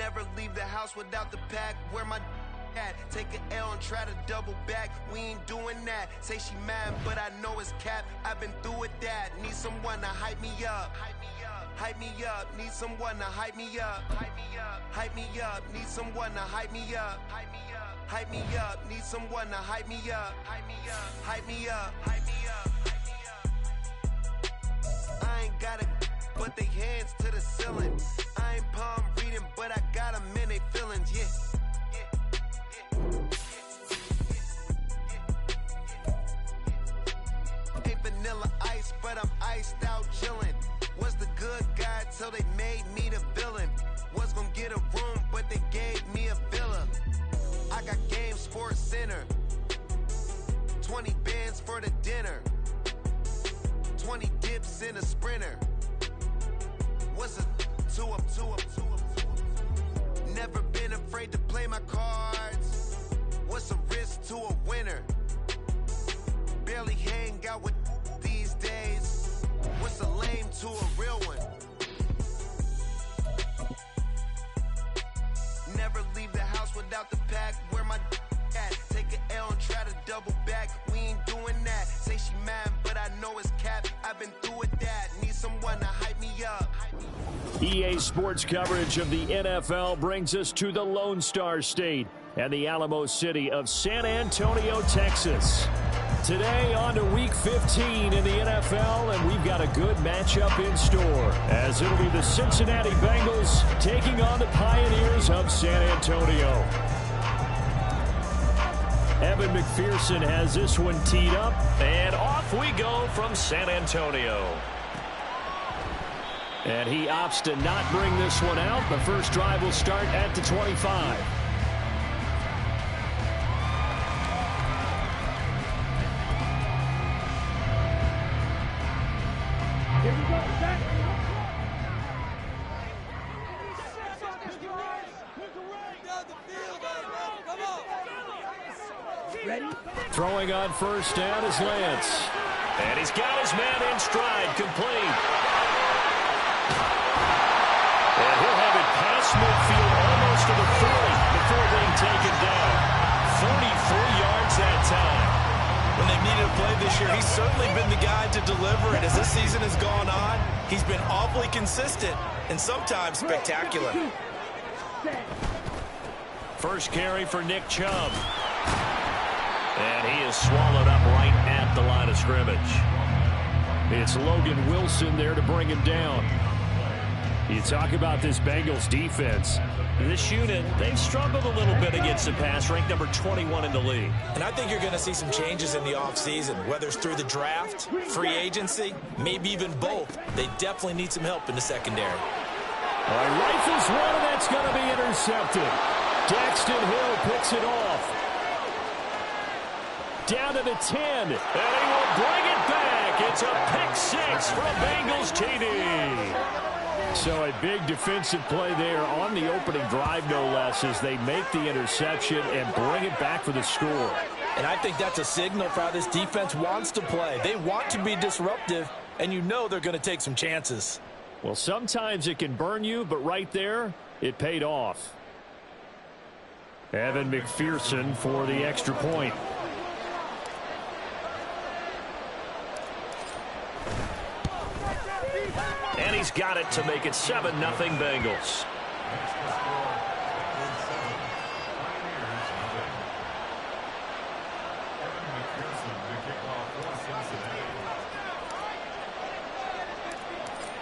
Never leave the house without the pack. Where my at? Take an L and try to double back. We ain't doing that. Say she mad, but I know it's cap. I've been through with that. Need someone to hype me up. Hype me up. Need someone to hype me up. Hype me up. Hype me up. Need someone to hype me up. Hype me up. Hype me up. Need someone to hype me up. Hype me up. Hype me up. Hype me up. I ain't gotta put they hands to the ceiling. I ain't palm reading, but I got them in they feelings. Yeah. Ain't vanilla ice, but I'm iced out chillin'. Was the good guy till they made me the villain. Was gonna get a room, but they gave me a villa. I got game, Sports Center. 20 bands for the dinner. 20 dips in a sprinter. What's a 2 up? Never been afraid to play my cards. What's a risk to a winner? Barely hang out with these days. What's a lame to a real one? Never leave the house without the pack. Where my at? Take an L and try to double back. We ain't doing that. Say she mad, but I know it's cap. I've been through with that. Need someone to hype me up. EA Sports coverage of the NFL brings us to the Lone Star State and the Alamo City of San Antonio, Texas. Today on to Week 15 in the NFL, and we've got a good matchup in store, as it'll be the Cincinnati Bengals taking on the Pioneers of San Antonio. Evan McPherson has this one teed up, and off we go from San Antonio. And he opts to not bring this one out. The first drive will start at the 25. Throwing on first down is Lance. And he's got his man in stride, complete. And he'll have it past midfield almost to the 40 before being taken down. 44 yards that time. When they've needed a play this year, he's certainly been the guy to deliver. And as this season has gone on, he's been awfully consistent and sometimes spectacular. First carry for Nick Chubb. And he is swallowed up right at the line of scrimmage. It's Logan Wilson there to bring him down. You talk about this Bengals defense. This unit, they've struggled a little bit against the pass, ranked number 21 in the league. And I think you're going to see some changes in the offseason, whether it's through the draft, free agency, maybe even both. They definitely need some help in the secondary. All right, rifles one, and that's going to be intercepted. Daxton Hill picks it off. Down to the 10, and he will bring it back. It's a pick six from Bengals TD. So a big defensive play there on the opening drive, no less, as they make the interception and bring it back for the score. And I think that's a signal for how this defense wants to play. They want to be disruptive, and you know they're going to take some chances. Well, sometimes it can burn you, but right there, it paid off. Evan McPherson for the extra point. And he's got it to make it 7-0 Bengals.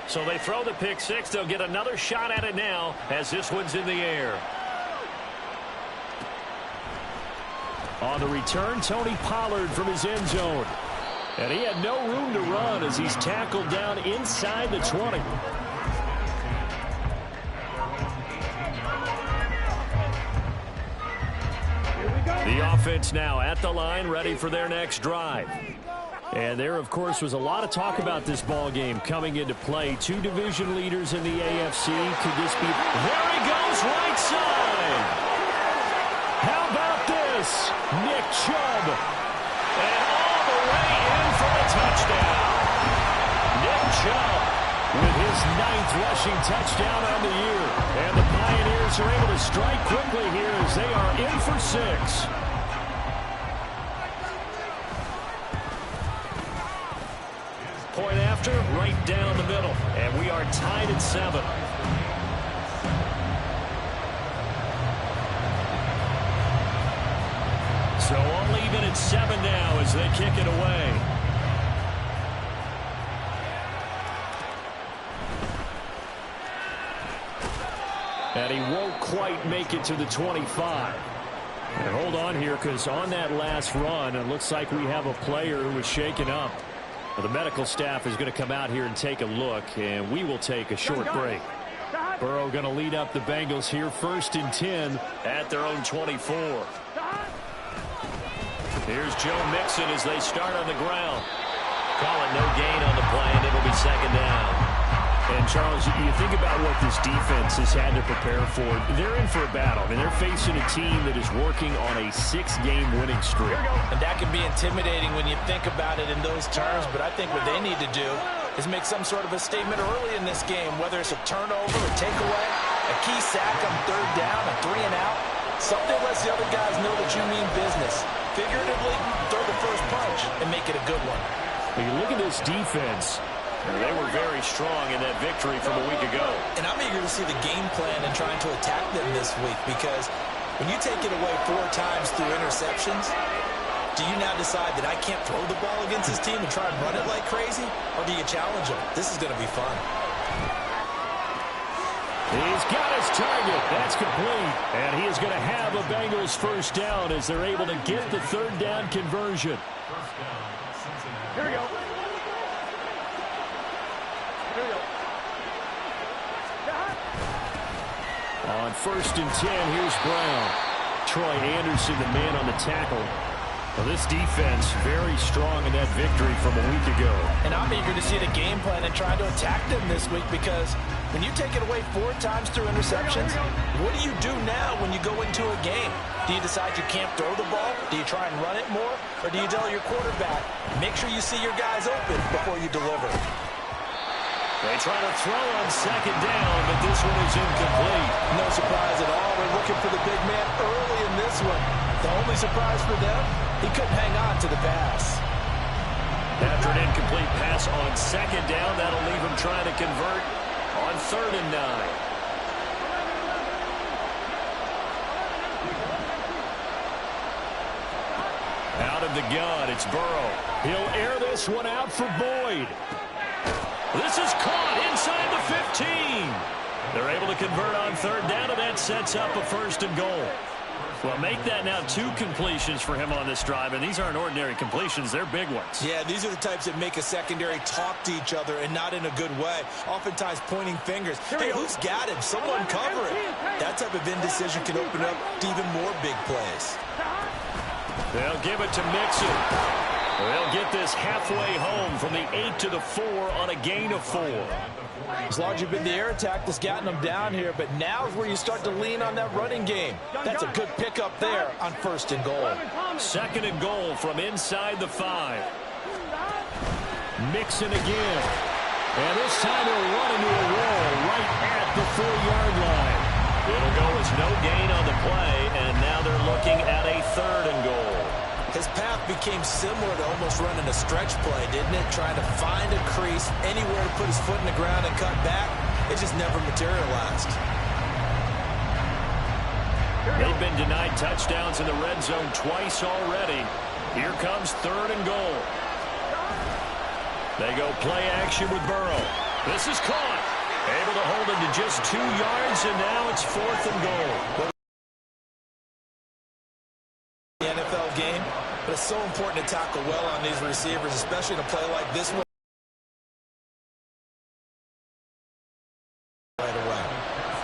So they throw the pick six. They'll get another shot at it now as this one's in the air. On the return, Tony Pollard from his end zone. And he had no room to run as he's tackled down inside the 20. The offense now at the line, ready for their next drive. And there, of course, was a lot of talk about this ball game coming into play. Two division leaders in the AFC. Could this be... There he goes, right side. How about this? Nick Chubb. And all the way in for the touchdown. Nick Chubb with his 9th Bengals rushing touchdown on the year. And the Pioneers are able to strike quickly here as they are in for 6. Point after, right down the middle. And we are tied at 7. So all even at 7 now as they kick it away. And he won't quite make it to the 25. And hold on here, because on that last run, it looks like we have a player who was shaken up. Well, the medical staff is going to come out here and take a look, and we will take a short break. Burrow going to lead up the Bengals here, 1st and 10 at their own 24. Here's Joe Mixon as they start on the ground. Call it no gain on the play, and it'll be 2nd down. And, Charles, you think about what this defense has had to prepare for. They're in for a battle. I mean, they're facing a team that is working on a 6-game winning streak. And that can be intimidating when you think about it in those terms, but I think what they need to do is make some sort of a statement early in this game, whether it's a turnover, a takeaway, a key sack on 3rd down, a 3 and out. Something lets the other guys know that you mean business. Figuratively, throw the first punch and make it a good one. When you look at this defense, they were very strong in that victory from a week ago. And I'm eager to see the game plan and trying to attack them this week, because when you take it away 4 times through interceptions, do you now decide that I can't throw the ball against this team and try and run it like crazy? Or do you challenge them? This is going to be fun. He's got his target. That's complete. And he is going to have a Bengals 1st down as they're able to get the 3rd down conversion. Here we go. On 1st and 10, here's Brown. Troy Anderson, the man on the tackle. Well, this defense very strong in that victory from a week ago. And I'm eager to see the game plan and try to attack them this week, because when you take it away 4 times through interceptions, what do you do now when you go into a game? Do you decide you can't throw the ball? Do you try and run it more? Or do you tell your quarterback, make sure you see your guys open before you deliver? They try to throw on 2nd down, but this one is incomplete. No surprise at all. They're looking for the big man early in this one. The only surprise for them, he couldn't hang on to the pass. After an incomplete pass on 2nd down, that'll leave him trying to convert on 3rd and 9. Out of the gun, it's Burrow. He'll air this one out for Boyd. This is caught inside the 15. They're able to convert on 3rd down, and that sets up a 1st and goal. Well, make that now 2 completions for him on this drive, and these aren't ordinary completions. They're big ones. Yeah, these are the types that make a secondary talk to each other, and not in a good way. Oftentimes pointing fingers. Hey, who's got him? Someone cover it. That type of indecision can open up to even more big plays. They'll give it to Mixon. They'll get this halfway home from the 8 to the 4 on a gain of 4. As long as you've been the air attack that's gotten them down here, but now is where you start to lean on that running game. That's a good pickup there on 1st and goal. 2nd and goal from inside the 5. Mixon again. And this time he'll run into a wall right at the 4-yard line. It'll go as no gain on the play, and now they're looking at a 3rd and goal. His path became similar to almost running a stretch play, didn't it? Trying to find a crease, anywhere to put his foot in the ground and cut back. It just never materialized. They've been denied touchdowns in the red zone twice already. Here comes 3rd and goal. They go play action with Burrow. This is caught. Able to hold him to just 2 yards, and now it's 4th and goal. The NFL game, but it's so important to tackle well on these receivers, especially in a play like this one. Right away.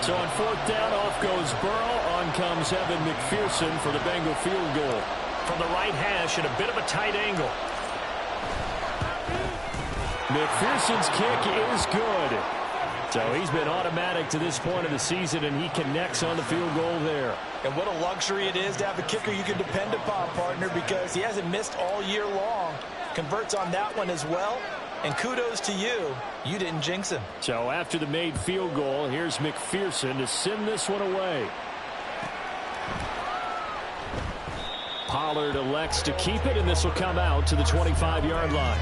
So on 4th down, off goes Burrow. On comes Evan McPherson for the Bengal field goal. From the right hash at a bit of a tight angle. McPherson's kick is good. So he's been automatic to this point of the season, and he connects on the field goal there. And what a luxury it is to have a kicker you can depend upon, partner, because he hasn't missed all year long. Converts on that one as well. And kudos to you. You didn't jinx him. So after the made field goal, here's McPherson to send this one away. Pollard elects to keep it, and this will come out to the 25-yard line.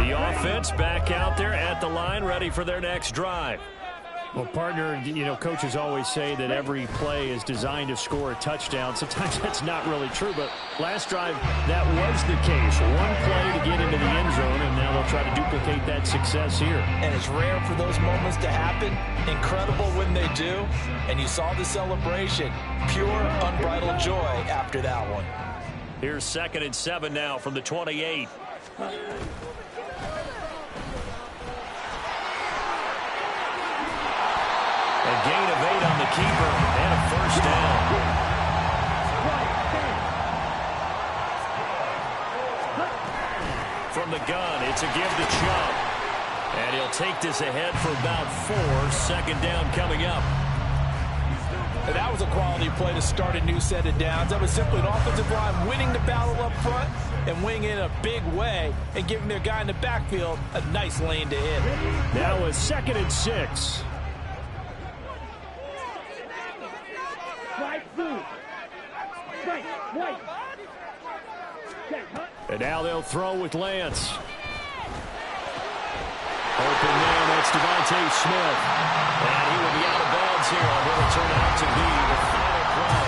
The offense back out there at the line, ready for their next drive. Well, partner, coaches always say that every play is designed to score a touchdown. Sometimes that's not really true, but last drive, that was the case. One play to get into the end zone, and now they'll try to duplicate that success here. And it's rare for those moments to happen. Incredible when they do. And you saw the celebration. Pure, unbridled joy after that one. Here's 2nd and 7 now from the 28. A gain of 8 on the keeper and a first down. From the gun, it's a give to Chubb. And he'll take this ahead for about 4. 2nd down coming up. And that was a quality play to start a new set of downs. That was simply an offensive line winning the battle up front and winning in a big way and giving their guy in the backfield a nice lane to hit. Now a 2nd and 6. And now they'll throw with Lance. Open man, that's Devontae Smith. And he will be out of bounds here on what will turn out to be the final play.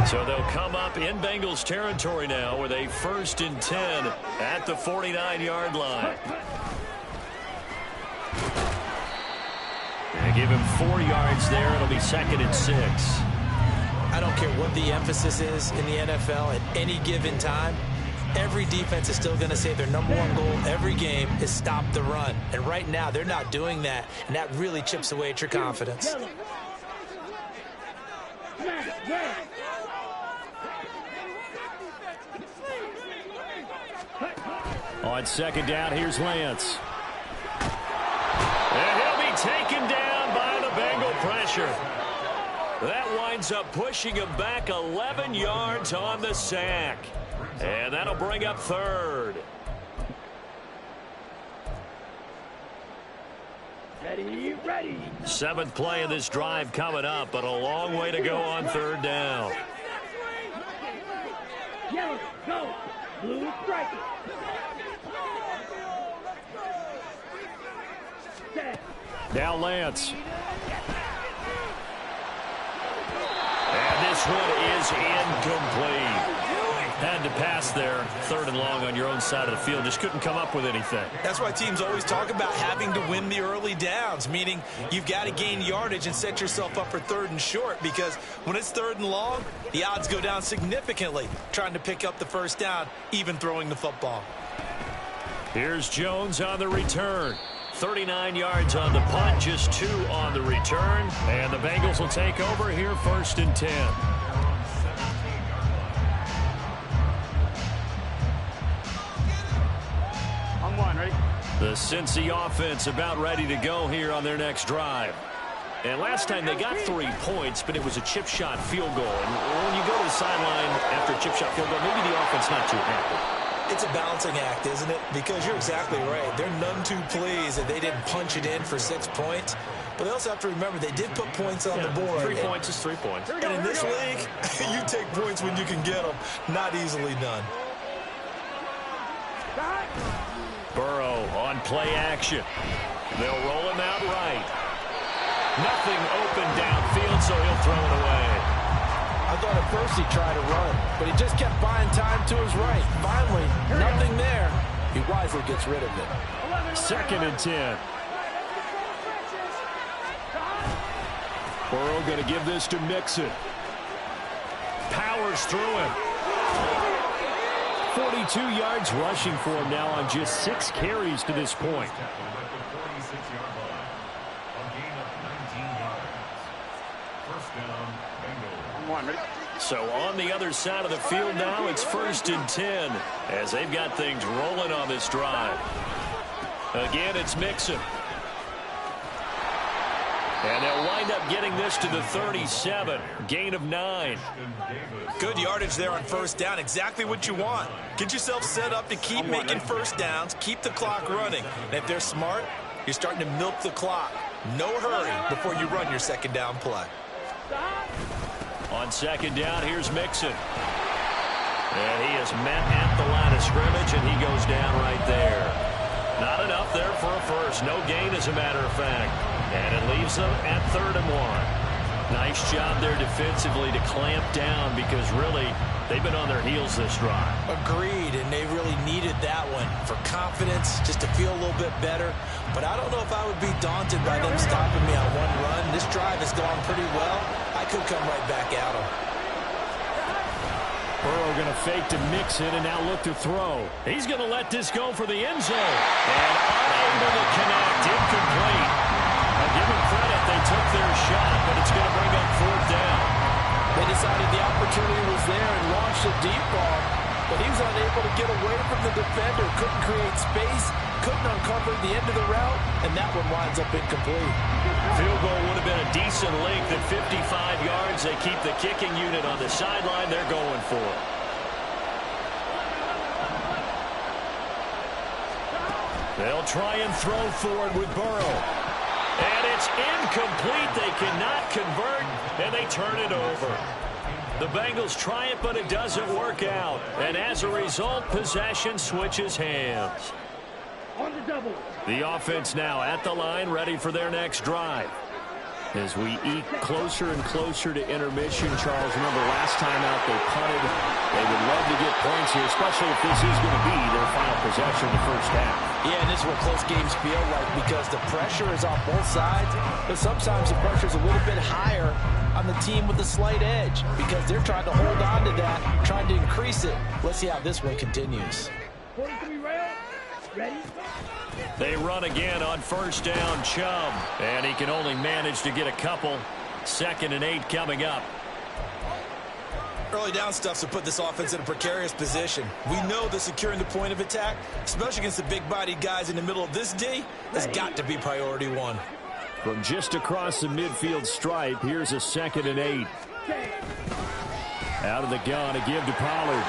So they'll come up in Bengals territory now with a 1st and 10 at the 49-yard line. They give him 4 yards there. It'll be 2nd and 6. I don't care what the emphasis is in the NFL at any given time. Every defense is still going to say their #1 goal every game is stop the run. And right now, they're not doing that. And that really chips away at your confidence. On 2nd down, here's Lance. And he'll be taken down by the Bengal pressure. That winds up pushing him back 11 yards on the sack. And that'll bring up 3rd. Ready. 7th play of this drive coming up, but a long way to go on 3rd down. Yellow, go. Blue, strike it. Now Lance. And this one is incomplete. Had to pass there, 3rd and long on your own side of the field. Just couldn't come up with anything. That's why teams always talk about having to win the early downs, meaning you've got to gain yardage and set yourself up for 3rd and short, because when it's 3rd and long, the odds go down significantly trying to pick up the 1st down, even throwing the football. Here's Jones on the return. 39 yards on the punt, just 2 on the return. And the Bengals will take over here, 1st and 10. Ready? The Cincy offense about ready to go here on their next drive. And last time they got 3 points, but it was a chip shot field goal. And when you go to the sideline after a chip shot field goal, maybe the offense not too happy. It's a balancing act, isn't it? Because you're exactly right. They're none too pleased that they didn't punch it in for 6 points. But they also have to remember they did put points on the board. 3 points is 3 points. And in this league, you take points when you can get them. Not easily done. Burrow on play action. They'll roll him out right. Nothing open downfield, so he'll throw it away. I thought at first he tried to run, but he just kept buying time to his right. Finally, nothing there. He wisely gets rid of it. 2nd and 10. Burrow going to give this to Mixon. Powers through him. 42 yards rushing for him now on just 6 carries to this point. Ready? So on the other side of the field now, it's 1st and 10 as they've got things rolling on this drive. Again, it's Mixon. And they'll wind up getting this to the 37. Gain of 9. Good yardage there on 1st down. Exactly what you want. Get yourself set up to keep making 1st downs. Keep the clock running. And if they're smart, you're starting to milk the clock. No hurry before you run your 2nd down play. On 2nd down, here's Mixon. And he is met at the line of scrimmage, and he goes down right there. Not enough there for a first. No gain, as a matter of fact. And it leaves them at 3rd and 1. Nice job there defensively to clamp down because really they've been on their heels this drive. Agreed, and they really needed that one for confidence, just to feel a little bit better. But I don't know if I would be daunted by them stopping me on one run. This drive has gone pretty well. I could come right back at them. Burrow going to fake to Mixon and now look to throw. He's going to let this go for the end zone. And unable to connect. Incomplete. I'll give them credit. They took their shot, but it's going to bring up 4th down. They decided the opportunity was there and launched a deep ball, but he was unable to get away from the defender. Couldn't create space, couldn't uncover the end of the route, and that one winds up incomplete. Field goal would have been a decent length at 55 yards. They keep the kicking unit on the sideline. They're going for it. They'll try and throw for it with Burrow. And it's incomplete. They cannot convert, and they turn it over. The Bengals try it, but it doesn't work out. And as a result, possession switches hands. On the double. The offense now at the line, ready for their next drive. As we eke closer and closer to intermission, Charles, remember last time out they punted. They would love to get points here, especially if this is going to be their final possession of the first half. Yeah, and this is what close games feel like because the pressure is on both sides, but sometimes the pressure is a little bit higher on the team with the slight edge because they're trying to hold on to that, trying to increase it. Let's see how this one continues. Ready? They run again on 1st down, Chubb, and he can only manage to get a couple. 2nd and 8 coming up. Early down stuff to put this offense in a precarious position. We know that securing the point of attack, especially against the big-bodied guys in the middle of this D, has got to be priority 1. From just across the midfield stripe, here's a 2nd and 8. Out of the gun, a give to Pollard.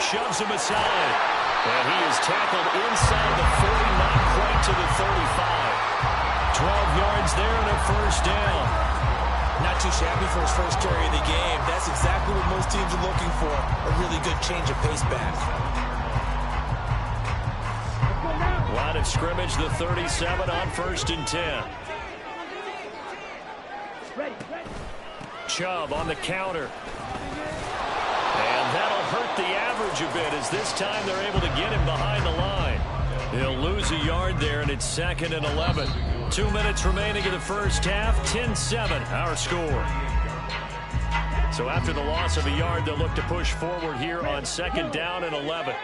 Shoves him aside. And he is tackled inside the 40, not quite to the 35. 12 yards there and a 1st down. Not too shabby for his first carry of the game. That's exactly what most teams are looking for. A really good change of pace back. Line of scrimmage, the 37 on 1st and 10. Chubb on the counter. And that'll hurt the average a bit as this time they're able to get him behind the line. He'll lose a yard there, and it's 2nd and 11. 2 minutes remaining in the first half. 10-7, our score. So after the loss of a yard, they'll look to push forward here on 2nd down and 11.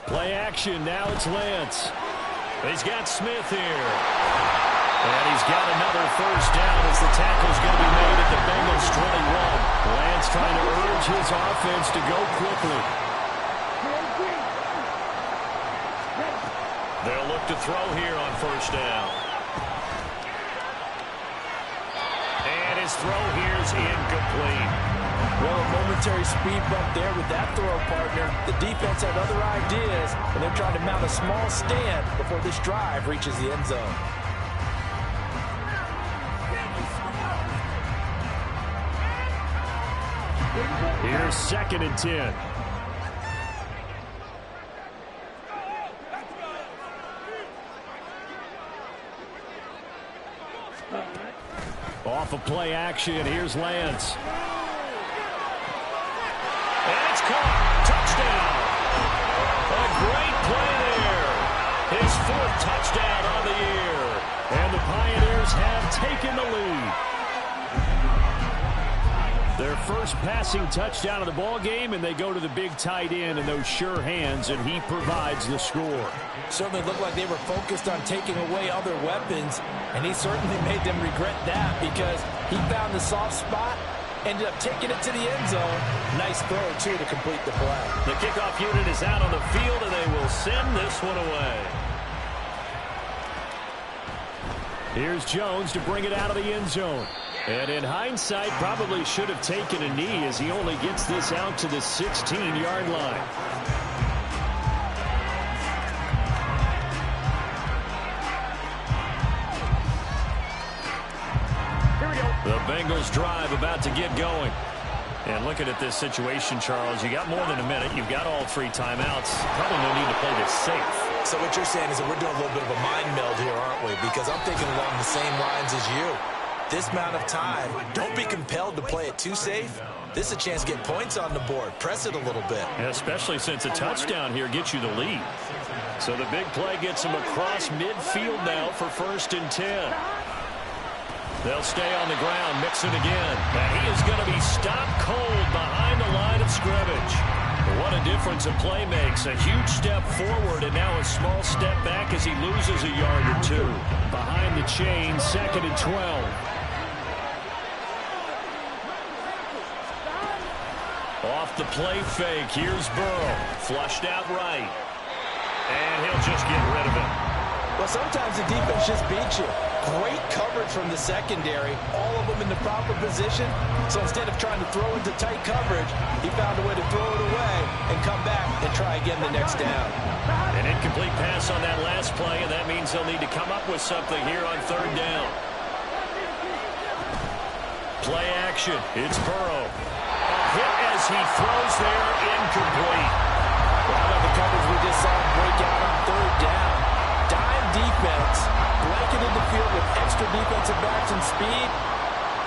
Play action. Now it's Lance. He's got Smith here. And he's got another 1st down as the tackle's going to be made at the Bengals 21. Lance trying to urge his offense to go quickly. They'll look to throw here on 1st down. And his throw here is incomplete. Well, a momentary speed bump there with that throw partner. The defense had other ideas, and they're trying to mount a small stand before this drive reaches the end zone. Here's 2nd and 10. Off of play action, here's Lance. And it's caught. Touchdown. A great play there. His 4th touchdown on the year. And the Pioneers have taken the lead. Their first first passing touchdown of the ball game, and they go to the big tight end and those sure hands, and he provides the score. Certainly looked like they were focused on taking away other weapons, and he certainly made them regret that because he found the soft spot, ended up taking it to the end zone. Nice throw, too, to complete the play. The kickoff unit is out on the field, and they will send this one away. Here's Jones to bring it out of the end zone. And in hindsight, probably should have taken a knee as he only gets this out to the 16-yard line. Here we go. The Bengals drive about to get going. And looking at this situation, Charles, you got more than a minute. You've got all 3 timeouts. Probably no need to play this safe. So what you're saying is that we're doing a little bit of a mind meld here, aren't we? Because I'm thinking along the same lines as you. This amount of time, don't be compelled to play it too safe. This is a chance to get points on the board. Press it a little bit. Especially since a touchdown here gets you the lead. So the big play gets him across midfield now for 1st and 10. They'll stay on the ground, mix it again. And he is going to be stopped cold behind the line of scrimmage. What a difference a play makes. A huge step forward and now a small step back as he loses a yard or 2. Behind the chain, 2nd and 12. Off the play fake, here's Burrow. Flushed out right. And he'll just get rid of it. Well, sometimes the defense just beats you. Great coverage from the secondary. All of them in the proper position. So instead of trying to throw into tight coverage, he found a way to throw it away and come back and try again the next down. An incomplete pass on that last play, and that means they'll need to come up with something here on 3rd down. Play action. It's Burrow. A hit as he throws there, incomplete. Well, how about the coverage we just saw break out on 3rd down? Dime defense, blanketed the field with extra defensive backs and speed,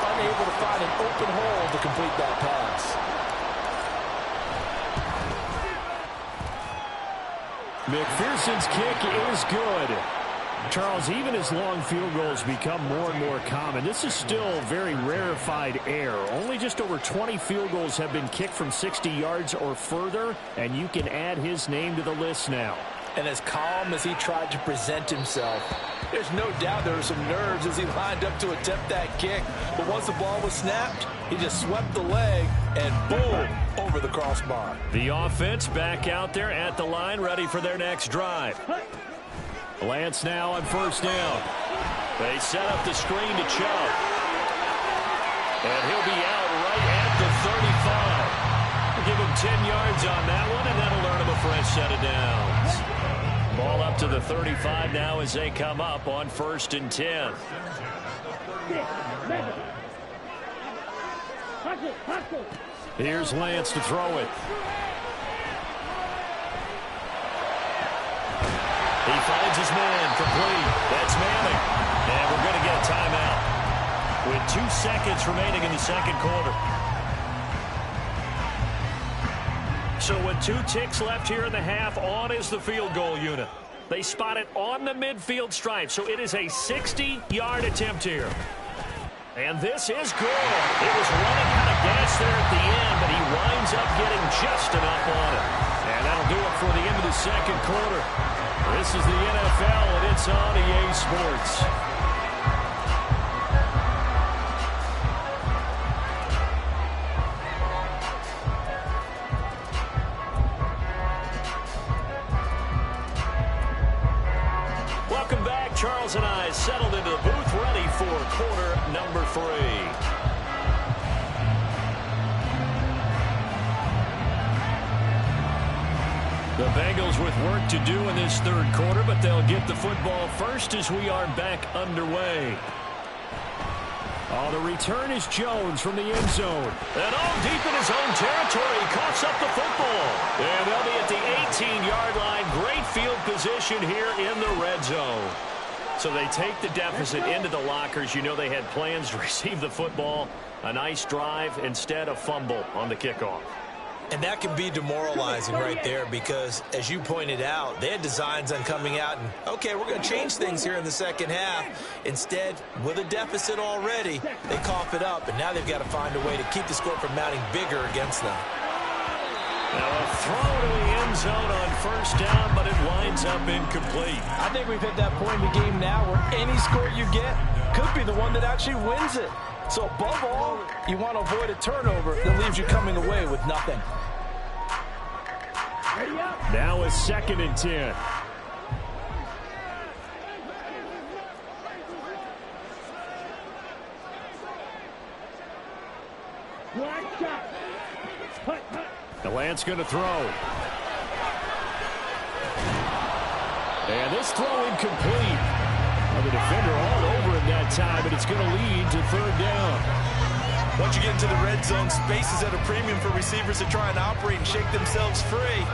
unable to find an open hole to complete that pass. McPherson's kick is good. Charles, even as long field goals become more and more common, this is still very rarefied air. Only just over 20 field goals have been kicked from 60 yards or further, and you can add his name to the list now. And as calm as he tried to present himself, there's no doubt there were some nerves as he lined up to attempt that kick. But once the ball was snapped, he just swept the leg and boom, over the crossbar. The offense back out there at the line, ready for their next drive. Lance now on 1st down. They set up the screen to Chubb. And he'll be out right at the 35. We'll give him 10 yards on that one, and that'll earn him a fresh set of downs. Ball up to the 35 now as they come up on 1st and 10. Here's Lance to throw it. He finds his man complete. That's Manning. And we're going to get a timeout with 2 seconds remaining in the 2nd quarter. So with 2 ticks left here in the half, on is the field goal unit. They spot it on the midfield stripe, so it is a 60-yard attempt here. And this is good. It was running out of gas there at the end, but he winds up getting just enough on it. And that'll do it for the end of the 2nd quarter. This is the NFL, and it's on EA Sports. Welcome back. Charles and I settled into the booth, ready for quarter number 3. The Bengals with work to do in this 3rd quarter, but they'll get the football first as we are back underway. Oh, the return is Jones from the end zone. And all deep in his own territory, he coughs up the football. And they'll be at the 18-yard line. Great field position here in the red zone. So they take the deficit into the lockers. You know they had plans to receive the football. A nice drive, instead a fumble on the kickoff. And that can be demoralizing right there because, as you pointed out, they had designs on coming out and, okay, we're going to change things here in the second half. Instead, with a deficit already, they cough it up, and now they've got to find a way to keep the score from mounting bigger against them. Now a throw to the end zone on first down, but it winds up incomplete. I think we've hit that point in the game now where any score you get could be the one that actually wins it. So above all, you want to avoid a turnover that leaves you coming away with nothing. Now a 2nd and 10. The Lance going to throw. And this throw incomplete. Well, the defender all over him that time, and it's going to lead to 3rd down. Once you get into the red zone, space is at a premium for receivers to try and operate and shake themselves free.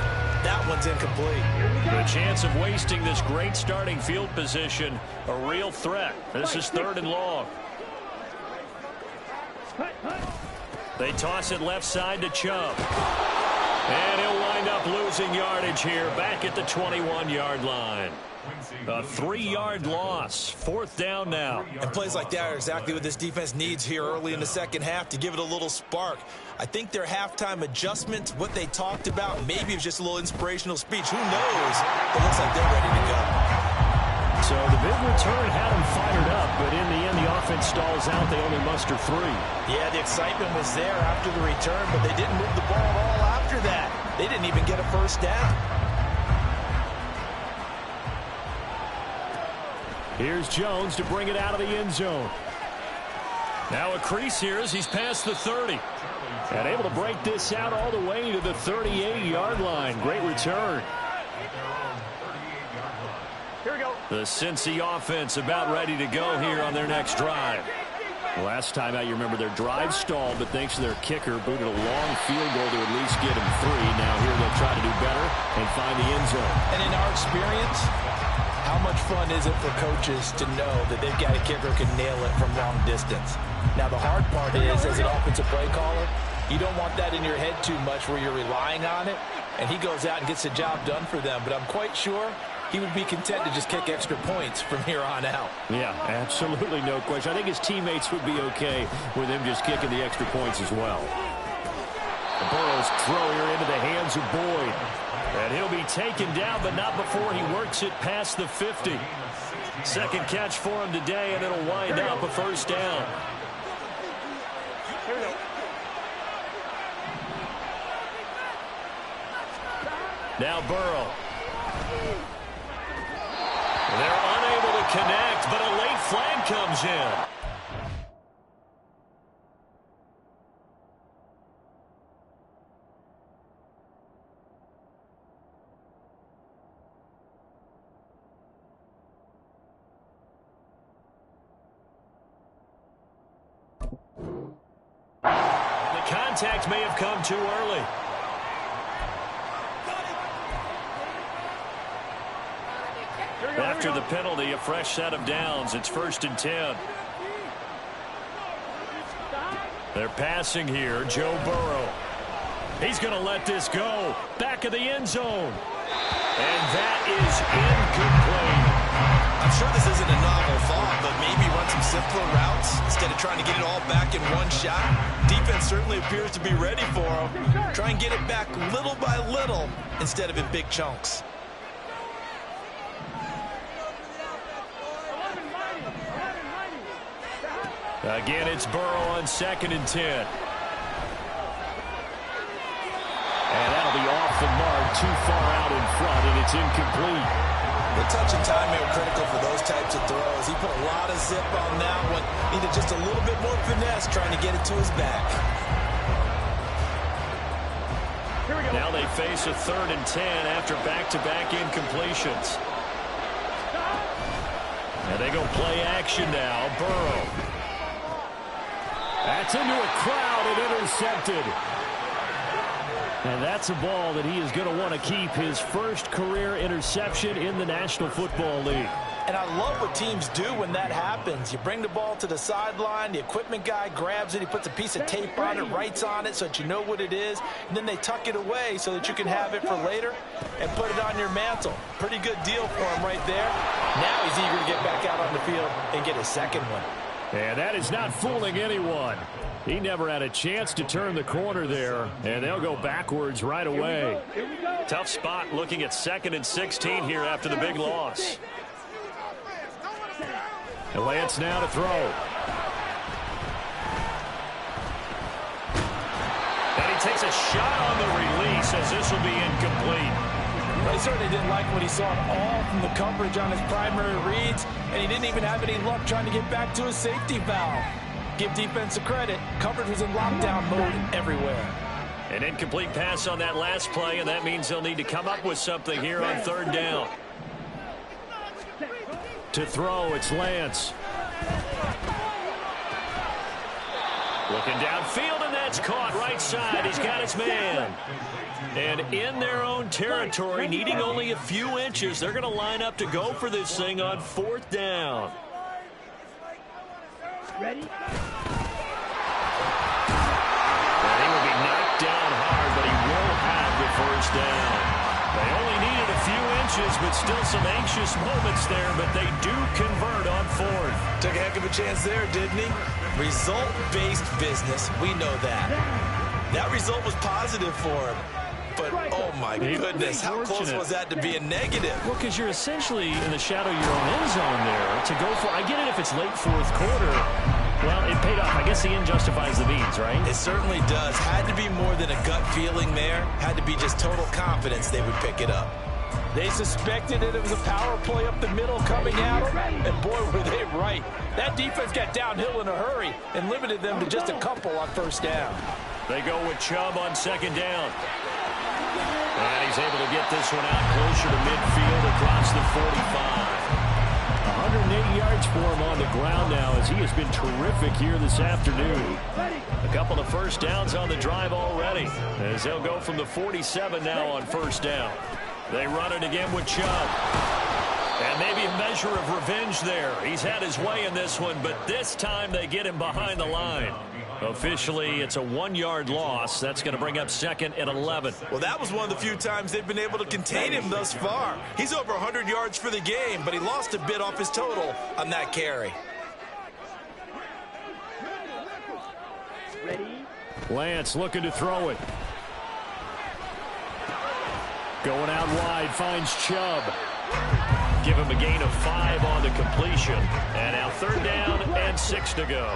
That one's incomplete. The chance of wasting this great starting field position, a real threat. This is 3rd and long. They toss it left side to Chubb. And he'll wind up losing yardage here back at the 21-yard line. A 3-yard loss. 4th down now. And plays like that are exactly what this defense needs here early in the second half to give it a little spark. I think their halftime adjustment, what they talked about, maybe it was just a little inspirational speech. Who knows? It looks like they're ready to go. So the big return had them fired up, but in the end, the offense stalls out. They only muster 3. Yeah, the excitement was there after the return, but they didn't move the ball at all after that. They didn't even get a first down. Here's Jones to bring it out of the end zone. Now a crease here as he's past the 30. And able to break this out all the way to the 38-yard line. Great return. Here we go. The Cincy offense about ready to go here on their next drive. Last time out, you remember their drive stalled, but thanks to their kicker, booted a long field goal to at least get them 3. Now here they'll try to do better and find the end zone. And in our experience, how much fun is it for coaches to know that they've got a kicker who can nail it from long distance? Now, the hard part is, as an offensive play caller, you don't want that in your head too much where you're relying on it, and he goes out and gets the job done for them. But I'm quite sure he would be content to just kick extra points from here on out. Yeah, absolutely no question. I think his teammates would be okay with him just kicking the extra points as well. Burrow's throw here into the hands of Boyd. And he'll be taken down, but not before he works it past the 50. 2nd catch for him today, and it'll wind up a first down. Here we go. Now Burrow. They're unable to connect, but a late flag comes in. The contact may have come too early. After the penalty, a fresh set of downs. It's 1st and 10. They're passing here. Joe Burrow. He's going to let this go. Back of the end zone. And that is incomplete. I'm sure this isn't a novel thought, but maybe run some simpler routes instead of trying to get it all back in one shot. Defense certainly appears to be ready for him. Try and get it back little by little instead of in big chunks. Again, it's Burrow on 2nd and 10. And that'll be off the mark, too far out in front, and it's incomplete. The touch and timing are critical for those types of throws. He put a lot of zip on that one. Needed just a little bit more finesse trying to get it to his back. Here we go. Now they face a 3rd and 10 after back-to-back incompletions. And they go play action now. Burrow. That's into a crowd and intercepted. And that's a ball that he is going to want to keep, his first career interception in the National Football League. And I love what teams do when that happens. You bring the ball to the sideline, the equipment guy grabs it, he puts a piece of tape on it, writes on it so that you know what it is, and then they tuck it away so that you can have it for later and put it on your mantle. Pretty good deal for him right there. Now he's eager to get back out on the field and get his second one. And that is not fooling anyone. He never had a chance to turn the corner there, and they'll go backwards right away. Tough spot looking at 2nd and 16 here after the big loss. And Lance now to throw. And he takes a shot on the release as this will be incomplete. Well, he certainly didn't like what he saw at all from the coverage on his primary reads, and he didn't even have any luck trying to get back to his safety valve. Give defense a credit. Coverage was in lockdown mode everywhere. An incomplete pass on that last play, and that means they'll need to come up with something here on 3rd down. To throw, it's Lance. Looking downfield, and that's caught right side. He's got his man. And in their own territory, needing only a few inches, they're going to line up to go for this thing on 4th down. Ready? And he will be knocked down hard, but he will have the 1st down. They only needed a few inches, but still some anxious moments there, but they do convert on 4th. Took a heck of a chance there, didn't he? Result-based business, we know that. That result was positive for him. But, oh, my goodness, how close was that to be a negative? Well, because you're essentially in the shadow of your own end zone there to go for. I get it if it's late 4th quarter. Well, it paid off. I guess the end justifies the means, right? It certainly does. Had to be more than a gut feeling there. Had to be just total confidence they would pick it up. They suspected that it was a power play up the middle coming at them, and boy, were they right. That defense got downhill in a hurry and limited them to just a couple on 1st down. They go with Chubb on 2nd down. And he's able to get this one out closer to midfield across the 45. 180 yards for him on the ground now as he has been terrific here this afternoon. A couple of 1st downs on the drive already as they'll go from the 47 now on 1st down. They run it again with Chubb. And maybe a measure of revenge there. He's had his way in this one, but this time they get him behind the line. Officially, it's a 1-yard loss. That's going to bring up 2nd and 11. Well, that was one of the few times they've been able to contain him thus far. He's over 100 yards for the game, but he lost a bit off his total on that carry. Ready? Lance looking to throw it. Going out wide, finds Chubb. Give him a gain of 5 on the completion. And now 3rd down and 6 to go.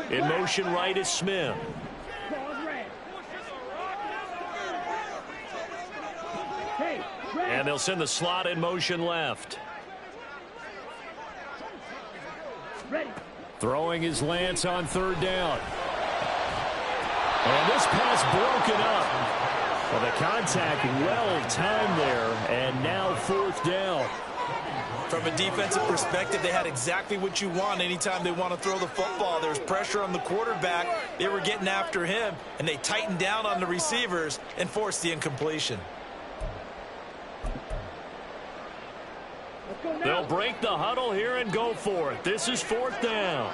In motion right is Smith. And they'll send the slot in motion left. Throwing is Lance on 3rd down. And this pass broken up. Well, the contact well timed there, and now 4th down. From a defensive perspective, they had exactly what you want anytime they want to throw the football. There's pressure on the quarterback. They were getting after him, and they tightened down on the receivers and forced the incompletion. They'll break the huddle here and go for it. This is 4th down.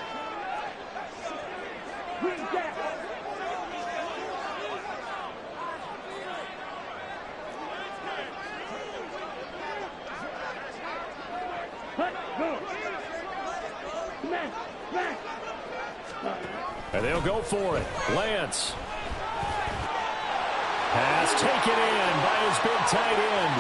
And they'll go for it. Lance. Pass taken in by his big tight end.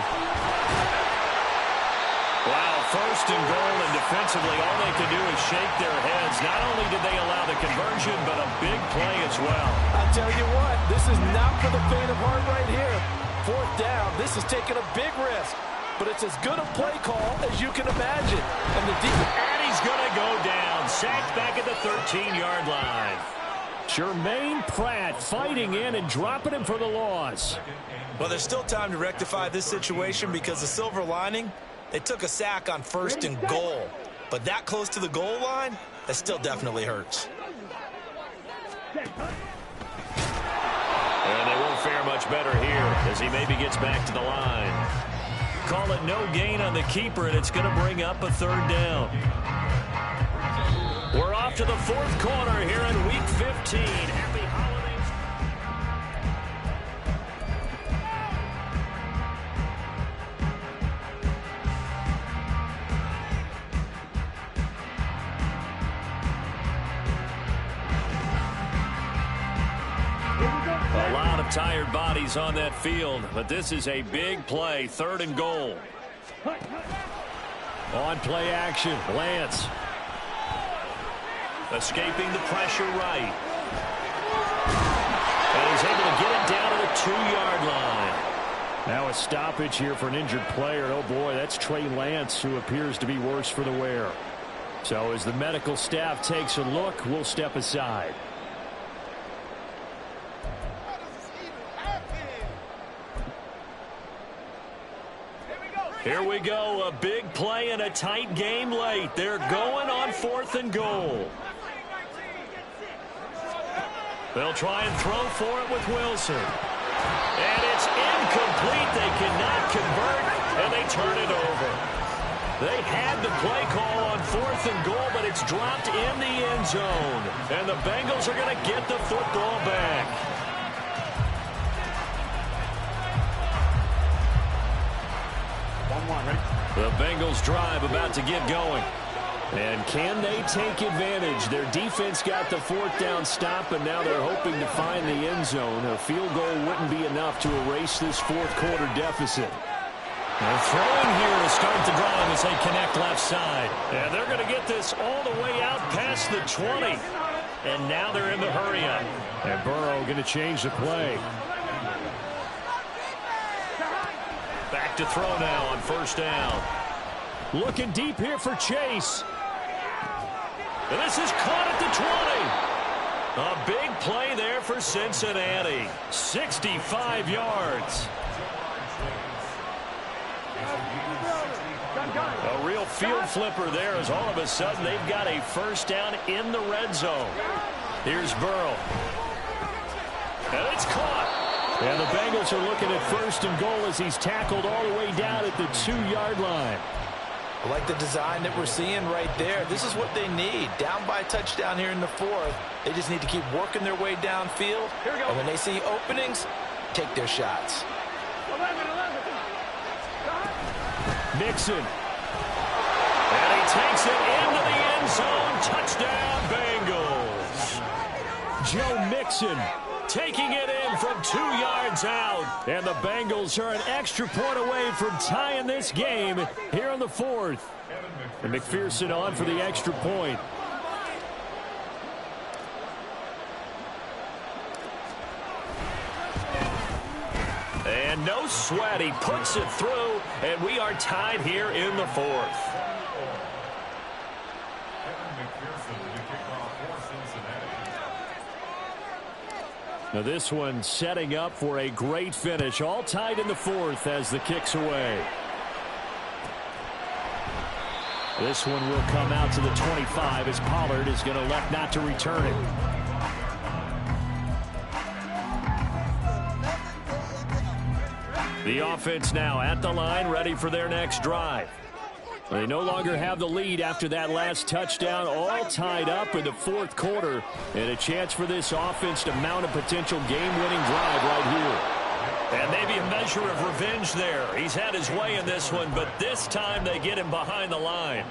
Wow, 1st and goal, and defensively all they can do is shake their heads. Not only did they allow the conversion, but a big play as well. I'll tell you what, this is not for the faint of heart right here. 4th down, this is taking a big risk. But it's as good a play call as you can imagine. And he's going to go down. Sacked back at the 13-yard line. Jermaine Pratt fighting in and dropping him for the loss. Well, there's still time to rectify this situation because the silver lining, they took a sack on 1st and goal. But that close to the goal line, that still definitely hurts. And they won't fare much better here as he maybe gets back to the line. Call it no gain on the keeper, and it's going to bring up a third down. We're off to the fourth quarter here in Week 15. Happy holidays. A lot of tired bodies on that field, but this is a big play, 3rd and goal. On play action, Lance. Escaping the pressure right. And he's able to get it down to the 2-yard line. Now a stoppage here for an injured player. Oh boy, that's Trey Lance, who appears to be worse for the wear. So as the medical staff takes a look, we'll step aside. Here we go, a big play and a tight game late. They're going on 4th and goal. They'll try and throw for it with Wilson. And it's incomplete. They cannot convert, and they turn it over. They had the play call on 4th and goal, but it's dropped in the end zone. And the Bengals are going to get the football back. The Bengals drive about to get going. And can they take advantage? Their defense got the 4th down stop, and now they're hoping to find the end zone. A field goal wouldn't be enough to erase this 4th quarter deficit. They're throwing here to start the drive as they connect left side. And they're going to get this all the way out past the 20. And now they're in the hurry-up. And Burrow going to change the play. Back to throw now on 1st down. Looking deep here for Chase. And this is caught at the 20. A big play there for Cincinnati. 65 yards. A real field flipper there as all of a sudden they've got a 1st down in the red zone. Here's Burrow. And it's caught. And the Bengals are looking at 1st and goal as he's tackled all the way down at the 2-yard line. I like the design that we're seeing right there. This is what they need. Down by a touchdown here in the 4th. They just need to keep working their way downfield. Here we go. And when they see openings, take their shots. 11. Mixon. And he takes it into the end zone. Touchdown, Bengals. Joe Mixon taking it in from 2 yards out. And the Bengals are an extra point away from tying this game here on the 4th. And McPherson on for the extra point. And no sweat. He puts it through, and we are tied here in the 4th. Now this one setting up for a great finish. All tied in the 4th as the kick's away. This one will come out to the 25 as Pollard is going to elect not to return it. The offense now at the line, ready for their next drive. They no longer have the lead after that last touchdown, all tied up in the 4th quarter, and a chance for this offense to mount a potential game-winning drive right here. And maybe a measure of revenge there. He's had his way in this one, but this time they get him behind the line.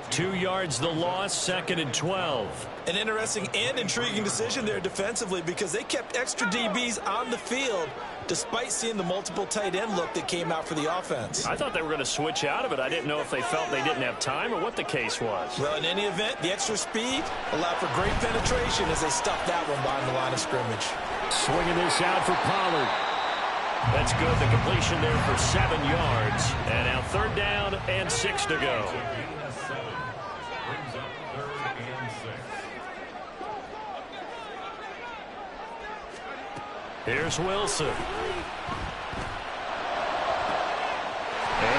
2 yards the loss, 2nd and 12. An interesting and intriguing decision there defensively because they kept extra DBs on the field despite seeing the multiple tight end look that came out for the offense. I thought they were going to switch out of it. I didn't know if they felt they didn't have time or what the case was. Well, in any event, the extra speed allowed for great penetration as they stuffed that one behind the line of scrimmage. Swinging this out for Pollard. That's good. The completion there for 7 yards. And now 3rd down and 6 to go. Here's Wilson. And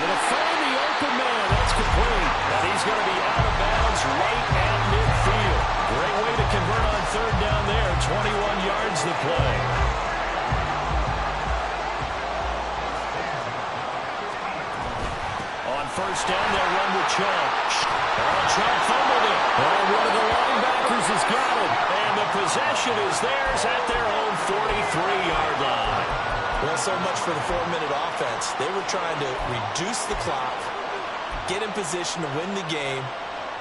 it'll find the open man. That's complete. And he's going to be out of bounds right at midfield. Great way to convert on 3rd down there. 21 yards to play. first down, they'll run with Chubb. Chubb fumbled it. One of the linebackers has got it. And the possession is theirs at their own 43-yard line. Well, so much for the 4-minute offense. They were trying to reduce the clock, get in position to win the game,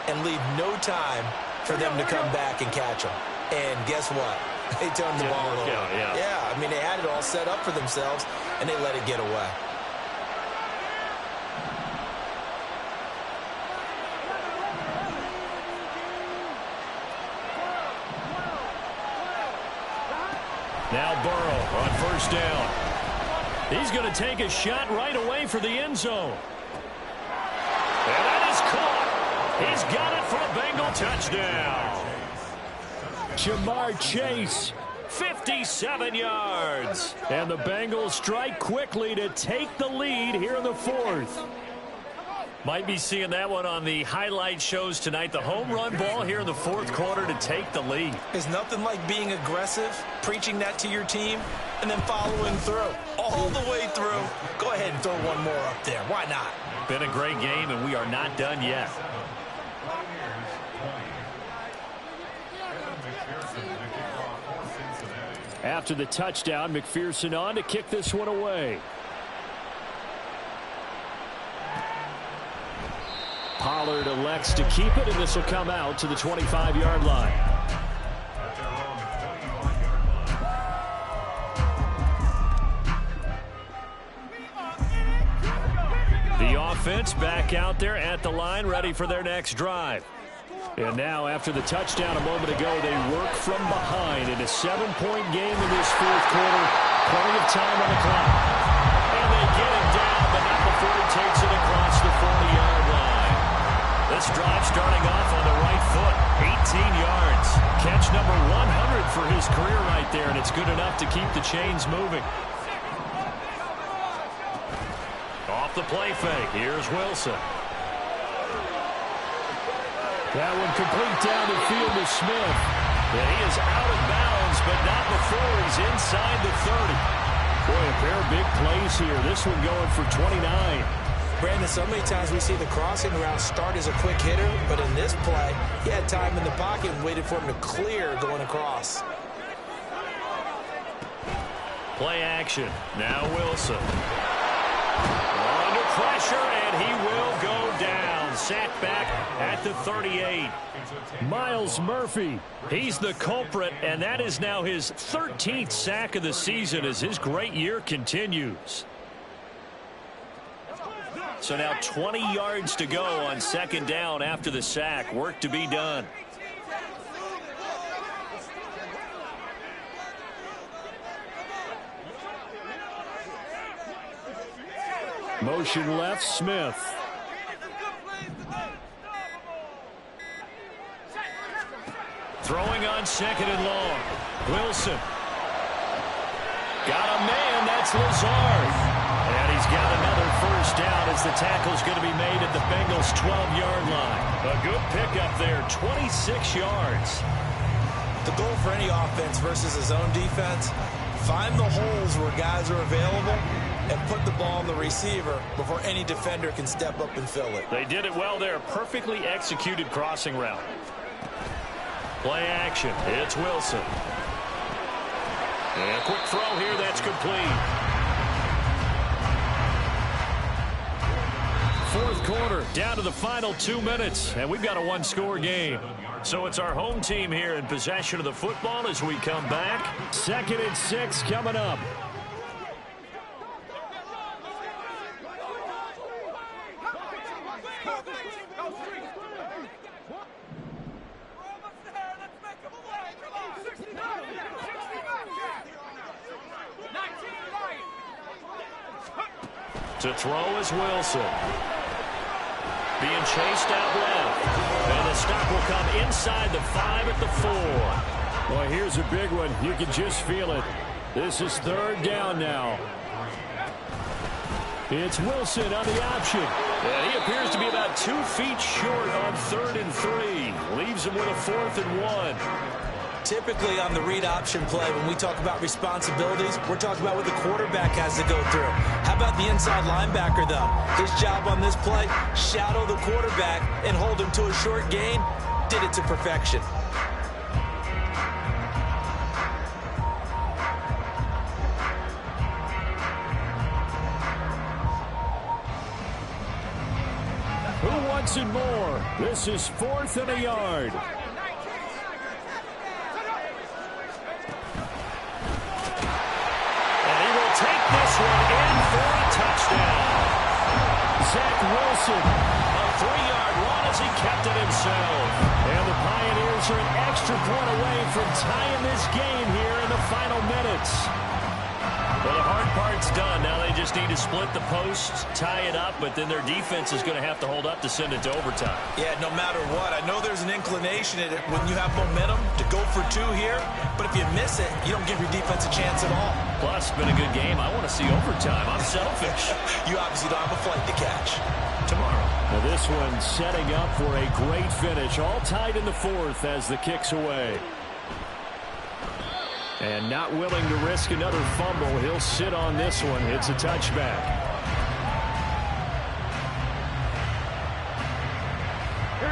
and leave no time for them to come back and catch them. And guess what? They turned the ball over. Yeah, I mean, they had it all set up for themselves, and they let it get away. Now Burrow on first down. He's going to take a shot right away for the end zone. And that is caught. He's got it for a Bengal touchdown. Jamar Chase, 57 yards. And the Bengals strike quickly to take the lead here in the fourth. Might be seeing that one on the highlight shows tonight. The home run ball here in the fourth quarter to take the lead. There's nothing like being aggressive, preaching that to your team, and then following through. All the way through. Go ahead and throw one more up there. Why not? Been a great game, and we are not done yet. After the touchdown, McPherson on to kick this one away. Pollard elects to keep it, and this will come out to the 25-yard line. The offense back out there at the line, ready for their next drive. And now, after the touchdown a moment ago, they work from behind in a 7-point game in this fourth quarter. Plenty of time on the clock. And they get it down, but not before he takes it across the 40-yard line. This drive starting off on the right foot, 18 yards. Catch number 100 for his career right there, and it's good enough to keep the chains moving. Off the play fake, here's Wilson. That one complete down the field to Smith. And he is out of bounds, but not before he's inside the 30. Boy, a pair of big plays here. This one going for 29. Brandon, so many times we see the crossing route start as a quick hitter, but in this play, he had time in the pocket and waited for him to clear going across. Play action. Now Wilson. Under pressure, and he will go down. Sacked back at the 38. Miles Murphy, he's the culprit, and that is now his 13th sack of the season as his great year continues. So now 20 yards to go on second down after the sack. Work to be done. Motion left, Smith. Throwing on second and long. Wilson. Got a man, that's Lazard. And he's got another first down as the tackle's going to be made at the Bengals' 12-yard line. A good pickup there, 26 yards. The goal for any offense versus his own defense, find the holes where guys are available and put the ball on the receiver before any defender can step up and fill it. They did it well there. Perfectly executed crossing route. Play action. It's Wilson. And a quick throw here. That's complete. Fourth quarter, down to the final 2 minutes, and we've got a one-score game. So it's our home team here in possession of the football as we come back. 2nd and 6 coming up. To throw is Wilson. Being chased out left. And the stop will come inside the 5 at the 4. Boy, here's a big one. You can just feel it. This is third down now. It's Wilson on the option. And he appears to be about 2 feet short on 3rd and 3. Leaves him with a 4th and 1. typically on the read option play, when we talk about responsibilities, we're talking about what the quarterback has to go through. How about the inside linebacker, though? His job on this play, shadow the quarterback and hold him to a short gain. Did it to perfection. Who wants it more? This is 4th and a yard. Take this one in for a touchdown. Zach Wilson, a 3-yard run as he kept it himself. And the Pioneers are an extra point away from tying this game here in the final minutes. Well, the hard part's done. Now they just need to split the posts, tie it up, but then their defense is going to have to hold up to send it to overtime. Yeah, no matter what. I know there's an inclination in it when you have momentum to go for 2 here, but if you miss it, you don't give your defense a chance at all. Plus, it's been a good game. I want to see overtime. I'm selfish. You obviously don't have a flight to catch. Tomorrow. Now this one setting up for a great finish. All tied in the 4th as the kick's away. And not willing to risk another fumble. He'll sit on this one. It's a touchback.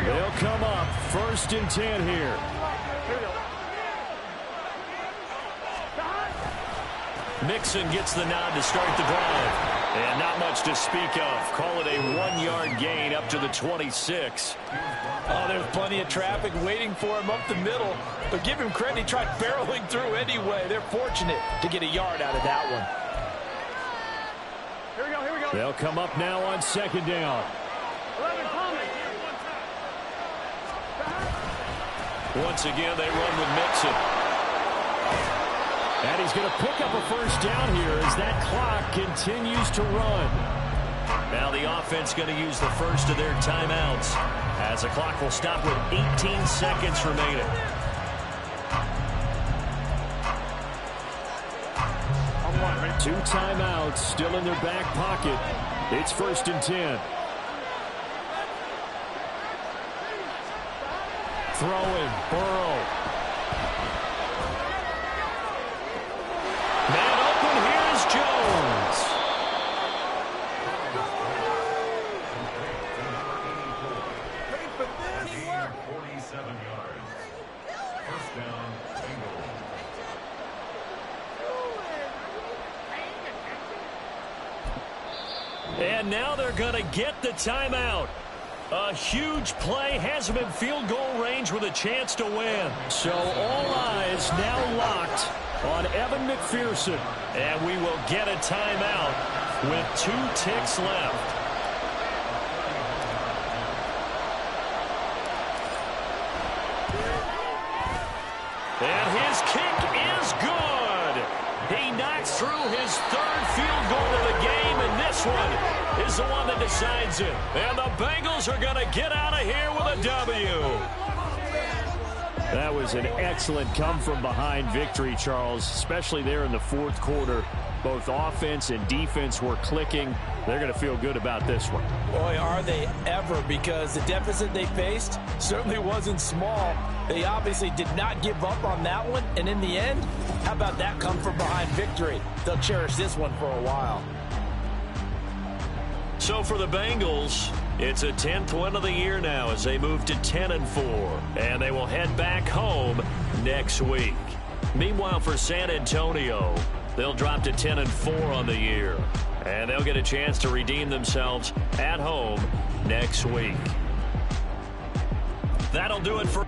They'll come up 1st and 10 here. Mixon gets the nod to start the drive. And not much to speak of. Call it a 1-yard gain up to the 26. Oh, there's plenty of traffic waiting for him up the middle. But give him credit, he tried barreling through anyway. They're fortunate to get a yard out of that one. Here we go, here we go. They'll come up now on 2nd down. 11 coming. Once again, they run with Mixon. And he's going to pick up a 1st down here as that clock continues to run. Now the offense going to use the first of their timeouts as the clock will stop with 18 seconds remaining. Two timeouts still in their back pocket. It's 1st and 10. Throwing, Burrow. Man open, here's Jones. Ready for this? 47 yards. 1st down, Bengals. And now they're going to get the timeout. A huge play has him in field goal range with a chance to win. So all eyes now locked on Evan McPherson. And we will get a timeout with 2 ticks left. And his kick is good. He knocks through his 3rd field goal of the game, and this one is the one that decides it. And the Bengals are going to get out of here with a W. That was an excellent come-from-behind victory, Charles, especially there in the 4th quarter. Both offense and defense were clicking. They're going to feel good about this one. Boy, are they ever, because the deficit they faced certainly wasn't small. They obviously did not give up on that one, and in the end, how about that come-from-behind victory? They'll cherish this one for a while. So for the Bengals, it's a 10th win of the year now as they move to 10-4, and they will head back home next week. Meanwhile, for San Antonio, they'll drop to 10-4 on the year, and they'll get a chance to redeem themselves at home next week. That'll do it for